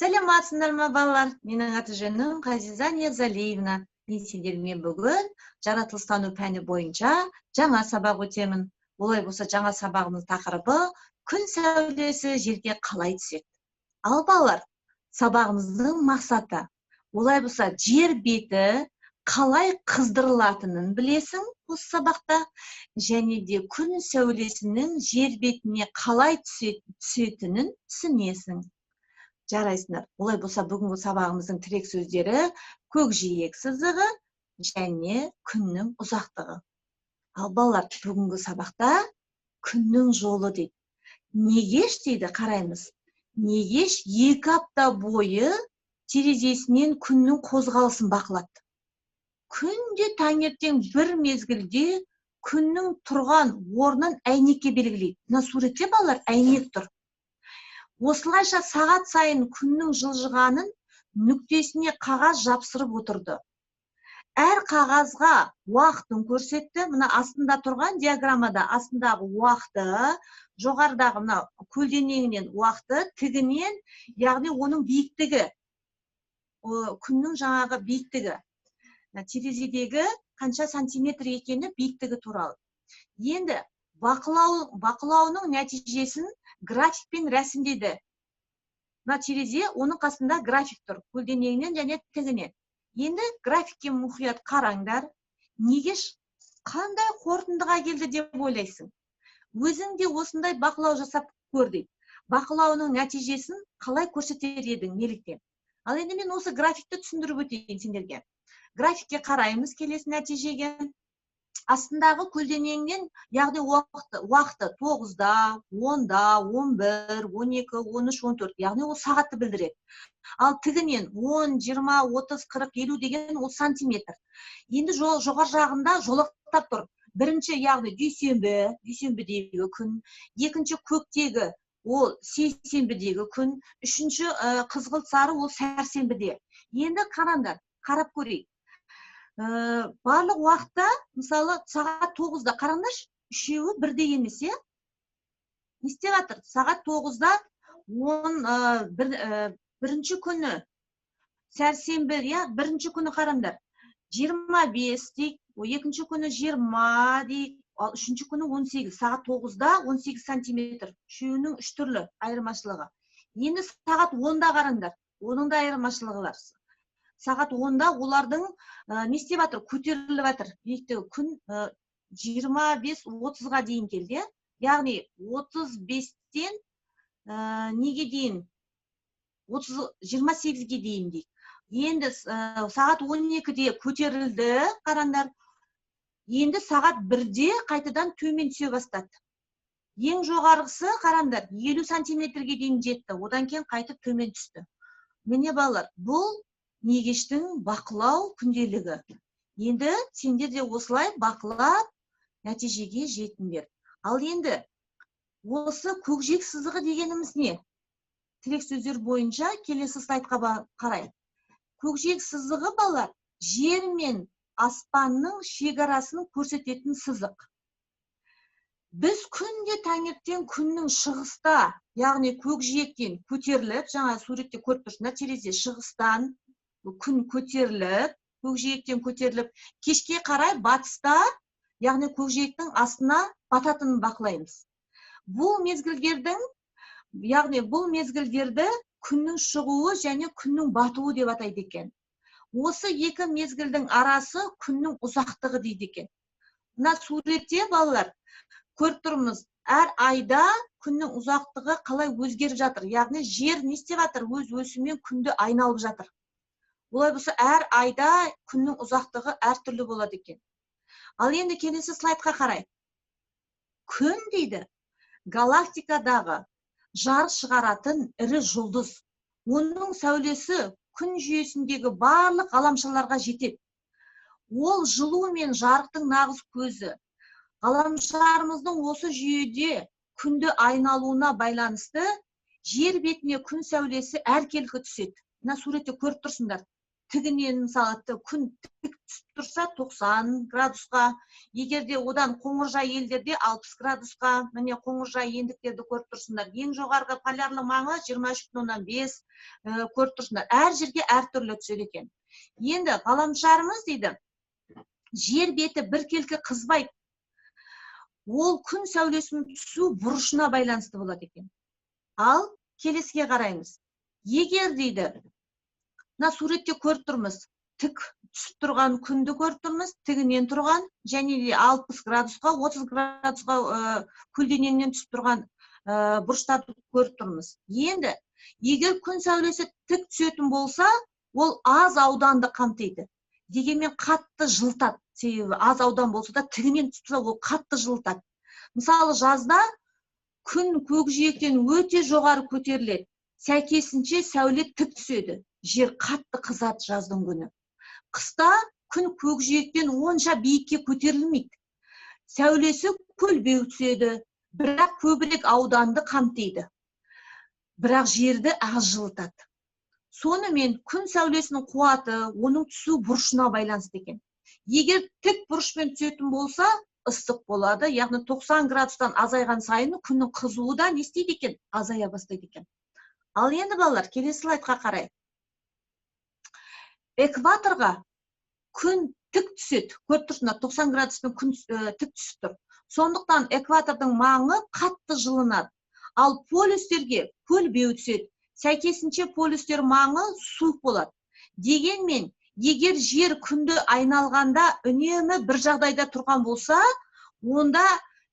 Саламатсыңдар ма, балалар? Менің аты-жөнім Ғазиза Ниязалиевна. Мен сендермен бүгін жаратылыстану пәні бойынша жаңа сабақ өтемін. Олай болса, жаңа сабағымыз тақырыбы күн сәулесі жерге қалай түседі. Ал балалар, сабағымыздың мақсаты. Олай болса, жер беті қалай қыздырылатынын білесің осы сабақта, және де күн сәулесінің жер бетіне қалай түсетінін түсінесің. Жарайсыңдар. Олай болса, бүгінгі сабағымыздың тірек сөздері көкжиек сызығы және күннің ұзақтығы. Ал балалар, бүгінгі сабақта күннің жолы дейді. Негеш дейді, қараймыз. Негеш 2 апта бойы терезесінен күннің қозғалысын бақылады. Күнде таңертең бір мезгілде күннің тұрған орнын әйнекке белгілейді. Мына суретте балалар әйнек тұр. Осылайша сағат сайын күннің жылжығанын нүктесіне қағаз жапсырып отырды. Әр қағазға уақытын көрсетті. Мына астында тұрған диаграммада астындағы уақыты, жоғарыдағы мына көлденеңінен уақыты, тігінен, яғни оның биіктігі, күннің жаңағы биіктігі, терезедегі қанша сантиметр екені биіктігі туралы. Енді бақылауының нәтижесін графикпен рәсімдеді. Мына терезе, оның қасында график тұр, көлденеңінен және тігінен. Енді графикке мұқият қараңдар. Негеш қандай қорытындыға келді деп ойлайсың? Өзің де осындай бақылау жасап көр дейді. Бақылауының нәтижесін қалай көрсетер едің, неліктен? Ал енді мен осы графикті түсіндіріп өтейін сендерге. Графикке қараймыз келесі нәтижеге. Астындағы көлденеңнен, яғни уақыты 9-да, 10-да, 11, 12, 13, 14, яғни ол сағатты білдіреді. Ал тігінен 10, 20, 30, 40, 50 деген ол сантиметр. Енді жоғар жағында жолақтап тұр. Бірінші, яғни дүйсенбідегі күн, екінші көктегі ол сейсенбідегі күн, үшінші қызғылт сары ол сәрсенбіде. Енді қараңдар, қарап көрейік. Барлық уақытта, мысалы, сағат 9-да қараңдаршы, үшеуі бірдей емес, е? Не істеп жатыр? Сағат 9-да бірінші күні сәрсенбі, бірінші күні қараңдар. 25 дейік, екінші күні 20 дейік, ал үшінші күні 18, сағат 9-да 18 сантиметр. Үшеуінің үш түрлі айырмашылығы. Енді сағат 10-да қараңдар, оның да айырмашылығы бар. Сағат 10-да олардың не істеп жатыр? Көтеріліп жатыр. Биіктігі күн 25-30-ға дейін келді. Яғни 35-тен неге дейін? 28-ге дейін дейік. Енді сағат 12-де көтерілді, қараңдар. Енді сағат 1-де қайтадан төмен түсе бастады. Ең жоғарғысы, қараңдар, 50 сантиметрге дейін жетті. Одан кейін қайтып төмен түсті. Міне балалар, бұл негештің бақылау күнделігі. Енді сендер де осылай бақылап нәтижеге жетіңдер. Ал енді осы көкжиек сызығы дегеніміз не? Тірек сөздер бойынша келесі слайдқа қарай. Көкжиек сызығы балалар жер мен аспанның шекарасын көрсететін сызық. Біз күнде таңертең күннің шығыста, яғни көкжиектен көтеріліп, жаңа суретте көріп тұрсыңдар, терезе шығыстан күн көтеріліп, көкжиектен көтеріліп, кешке қарай батыста, яғни көкжиектің астына бататынын бақылаймыз. Бұл мезгілдерді күннің шығуы және күннің батуы деп атайды екен. Осы екі мезгілдің арасы күннің ұзақтығы дейді екен. Мына суретте балалар көріп тұрмыз, әр айда күннің ұзақтығы қалай өзгеріп жатыр. Яғни жер не істеп жатыр? Өз өсімен күнді айналып жатыр. Олай болса, әр айда күннің ұзақтығы әртүрлі болады екен. Ал енді келесі слайдқа қарай. Күн дейді, галактикадағы жарық шығаратын ірі жұлдыз. Оның сәулесі күн жүйесіндегі барлық ғаламшарларға жетеді. Ол жылу мен жарықтың нағыз көзі. Ғаламшарымыздың осы жүйеде күнді айналуына байланысты жер бетіне күн сәулесі әркелкі түседі. Мына суретте көріп тұрсыңдар. тігінен мысалы күн тік түсіп тұрса 90 градусқа, егер де одан қоңыржай елдерде 60 градусқа, міне қоңыржай ендіктерді көріп тұрсыңдар. Ең жоғарғы полярлы маңы 23,5 көріп тұрсыңдар. Әр жерге әртүрлі түседі екен. Енді ғаламшарымыз дейді, жер беті біркелкі қызбайды. Ол күн сәулесінің түсу бұрышына байланысты болады екен. Ал келесіге қараймыз. Егер дейді, мына суретте көріп тұрмыз, тік түсіп тұрған күнді көріп тұрмыз, тігінен тұрған, және 60 градусқа, 30 градусқа көлденеңнен түсіп тұрған бұрыштарды көріп тұрмыз. Енді, егер күн сәулесі тік түсетін болса, ол аз ауданды қамтиды. Дегенмен қатты жылытады. Себебі аз аудан болса да тігінен түсіп тұрса, ол қатты жылытады. Мысалы, жазда күн көкжиектен өте жоғары көтеріледі. Сәйкесінше сәуле тік түседі. Жер қатты қызады жаздың күні. Қыста күн көкжиектен онша биікке көтерілмейді. Сәулесі көлбеу түседі, бірақ көбірек ауданды қамтиды. Бірақ жерді аз жылытады. Сонымен күн сәулесінің қуаты оның түсу бұрышына байланысты екен. Егер тік бұрышпен түсетін болса, ыстық болады, яғни 90 градустан азайған сайын күннің қызуы да не істейді екен? Азая бастайды екен. Ал енді балалар, келесі слайдқа қарайық. Экваторға күн тік түседі. Көріп тұрсыңдар, 90 градуспен күн тік түсіп тұр. Сондықтан экватордың маңы қатты жылынады. Ал полюстерге көлбеу түседі. Сәйкесінше полюстер маңы суық болады. Дегенмен, егер жер күнді айналғанда үнемі бір жағдайда тұрған болса, онда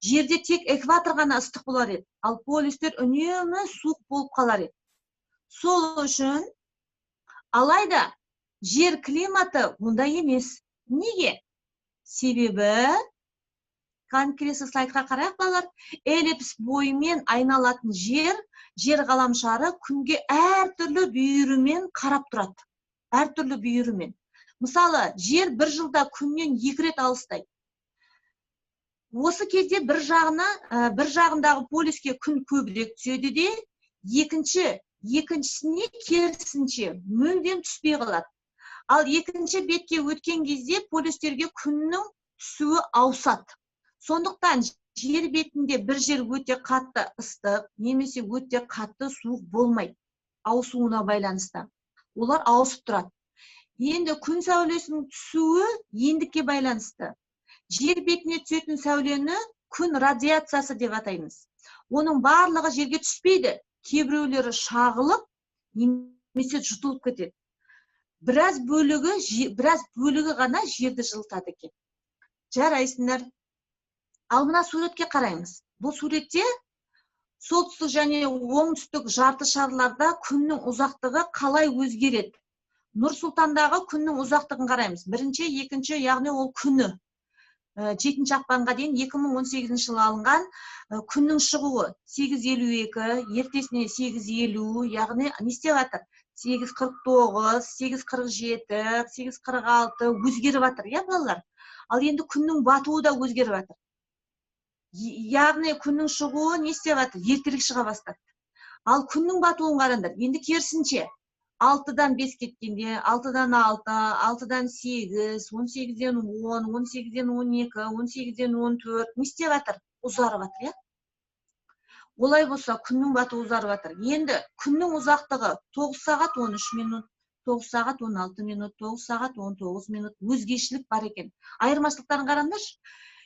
жерде тек экватор ғана ыстық болар еді. Ал полюстер үнемі суық болып қалар еді. Сол үшін, алайда, жер климаты ондай емес. Неге? Себебі, келесі слайдқа қарайық балалар, эллипс бойымен айналатын жер ғаламшары күнге әртүрлі бүйірімен қарап тұрады. Әртүрлі бүйірімен. Мысалы, жер бір жылда күннен 2 рет алыстайды. Осы кезде бір жағындағы полюске күн көбірек түседі де, екіншісіне керісінше мүлдем түспей қалады. Ал екінші бетке өткен кезде полюстерге күннің түсуі ауысады. Сондықтан жер бетінде бір жер өте қатты ыстық, немесе өте қатты суық болмайды. Ауысуына байланысты. Олар ауысып тұрады. Енді күн сәулесінің түсуі ендікке байланысты. Жер бетіне түсетін сәулені күн радиациясы деп атаймыз. Оның барлығы жерге түспейді. Кейбіреулері шағылып, немесе жұтылып кетеді. Біраз бөлігі ғана жерді жылытады екен. Жарайсыңдар. Ал мына суретке қараймыз. Бұл суретте солтүстік және оңтүстік жарты шарларда күннің ұзақтығы қалай өзгереді? Нұр-Сұлтандағы күннің ұзақтығын қараймыз. Бірінші, екінші, яғни ол күні. 7 ақпанға дейін 2018 жылы алынған күннің шығуы 8:52, ертесіне 8:50, яғни не істеп жатыр? 8:49, 8:47, 8:46 өзгеріп жатыр, иә балалар? Ал енді күннің батуы да өзгеріп жатыр. Яғни күннің шығуы не істеп жатыр? Ертерек шыға бастады. Ал күннің батуын қараңдар. Енді керісінше 6-дан 5 кеткенде, 6-дан 6, 6-дан 8, 18-ден 10, 18-ден 12, 18-ден 14, не істеп жатыр? Ұзарып жатыр, иә? Олай болса, күннің батуы ұзарып жатыр. Енді күннің ұзақтығы 9 сағат 13 минут, 9 сағат 16 минут, 9 сағат 19 минут өзгешілік бар екен. Айырмашылықтарын қараңдаршы.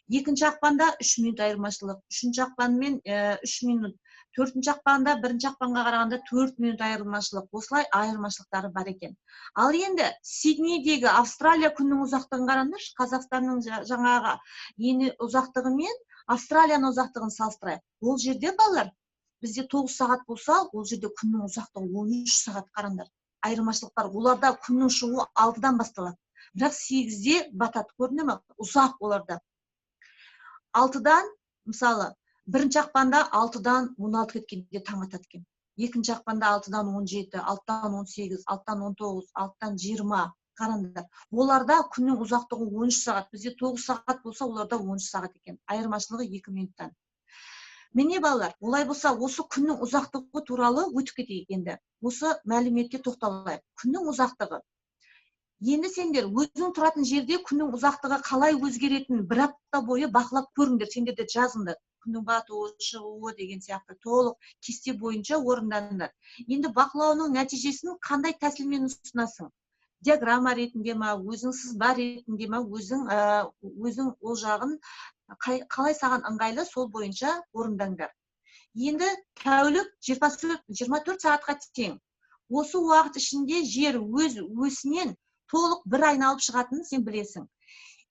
2 ақпанда 3 минут айырмашылық, 3 ақпанмен 3 минут, 4 ақпанда 1 ақпанға қарағанда 4 минут айырмашылық. Осылай айырмашылықтары бар екен. Ал енді Сиднейдегі Австралия күннің ұзақтығын қараңдаршы. Қазақстанның жаңағы ені ұзақтығы мен Австралияның ұзақтығын салыстырайық. Ол жерде балалар, бізде 9 сағат болса, ол жерде күннің ұзақтығы 13 сағат қараңдар. Айырмашылық бар. Оларда күннің шығуы 6-дан басталады. Бірақ 8-де батады, көріне ме? Ұзақ оларда. 6-дан, мысалы, 1 ақпанда 6-дан 16 кеткенде таң атады екен. 2 ақпанда 6-дан 17, 6-дан 18, 6-дан 19, 6-дан 20 қараңдар. Оларда күннің ұзақтығы 13 сағат. Бізде 9 сағат болса, оларда 13 сағат екен. Айырмашылығы 2 минуттан. Міне балалар, олай болса, осы күннің ұзақтығы туралы өтіп кетейік енді. Осы мәліметке тоқталайық. Күннің ұзақтығы Енді сендер өзің тұратын жерде күннің ұзақтығы қалай өзгеретінін бір апта бойы бақылап көріңдер. Сендер де жазыңдар. Күннің батуы, шығуы деген сияқты толық кесте бойынша орындаңдар. Енді бақылауының нәтижесін қандай тәсілмен ұсынасың? Диаграмма ретінде ма, өзің сызба ретінде ма, өзің ол жағын қалай саған ыңғайлы сол бойынша орындаңдар. Енді тәулік 24 сағатқа тең. Осы уақыт ішінде жер өз өсінен толық бір айналып шығатынын сен білесің.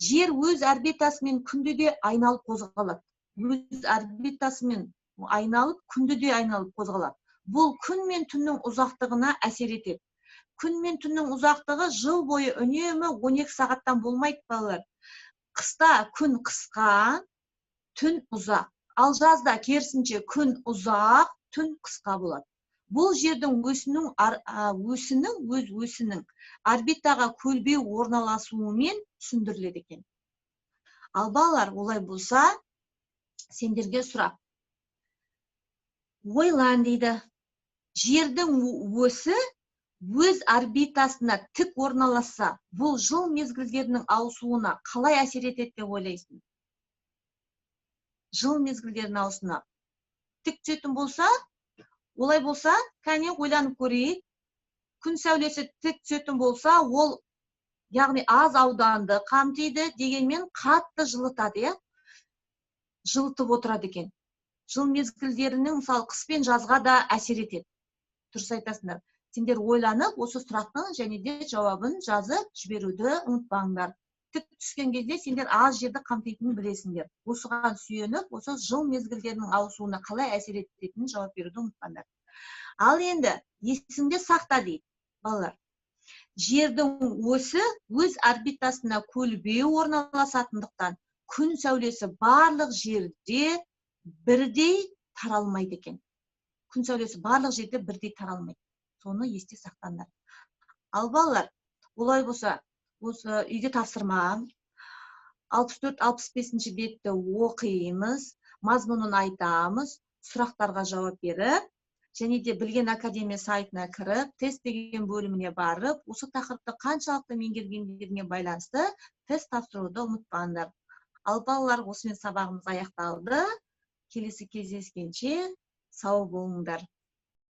Жер өз орбитасымен күнде де айналып қозғалады. Өз орбитасымен айналып, күнде де айналып қозғалады. Бұл күн мен түннің ұзақтығына әсер етеді. Күн мен түннің ұзақтығы жыл бойы үнемі 12 сағаттан болмайды, балалар. Қыста күн қысқа, түн ұзақ. Ал жазда керісінше күн ұзақ, түн қысқа болады. Бұл жердің өсінің орбитаға көлбеу орналасуымен түсіндіріледі екен. Ал балалар, олай болса, сендерге сұрақ. Ойлан дейді. Жердің өсі өз орбитасына тік орналасса, бұл жыл мезгілдерінің ауысуына қалай әсер етеді деп ойлайсың? Жыл мезгілдерінің ауысуына тік түсетін болса, олай болса, кәне ойланып көрейік. Күн сәулесі тік түсетін болса, ол яғни аз ауданды қамтиды, дегенмен қатты жылытады, жылытып отырады екен. Жыл мезгілдерінің, мысалы, қыс пен жазға да әсер етеді. Дұрыс айтасыңдар. Сендер ойланып, осы сұрақтың және де жауабын жазып жіберуді ұмытпаңдар. Тік түскен кезде сендер аз жерді қамтитынын білесіңдер. Осыған сүйеніп, осы жыл мезгілдерінің ауысуына қалай әсер ететінін жауап беруді ұмытпаңдар. Ал енді есіңде сақта дейді, балалар. Жердің өсі өз орбитасына көлбеу орналасатындықтан күн сәулесі барлық жерде бірдей таралмайды екен. Күн сәулесі барлық жерде бірдей таралмайды. Соны есте сақтаңдар. Ал балалар, олай болса, осы үйге тапсырма 64-65 бетті оқимыз, мазмұнын айтамыз, сұрақтарға жауап беріп, және де Білген Академия сайтына кіріп, тест деген бөліміне барып, осы тақырыпты қаншалықты меңгергендеріне байланысты тест тапсыруды ұмытпаңдар. Ал балалар, осымен сабағымыз аяқталды. Келесі кездескенше сау болыңдар.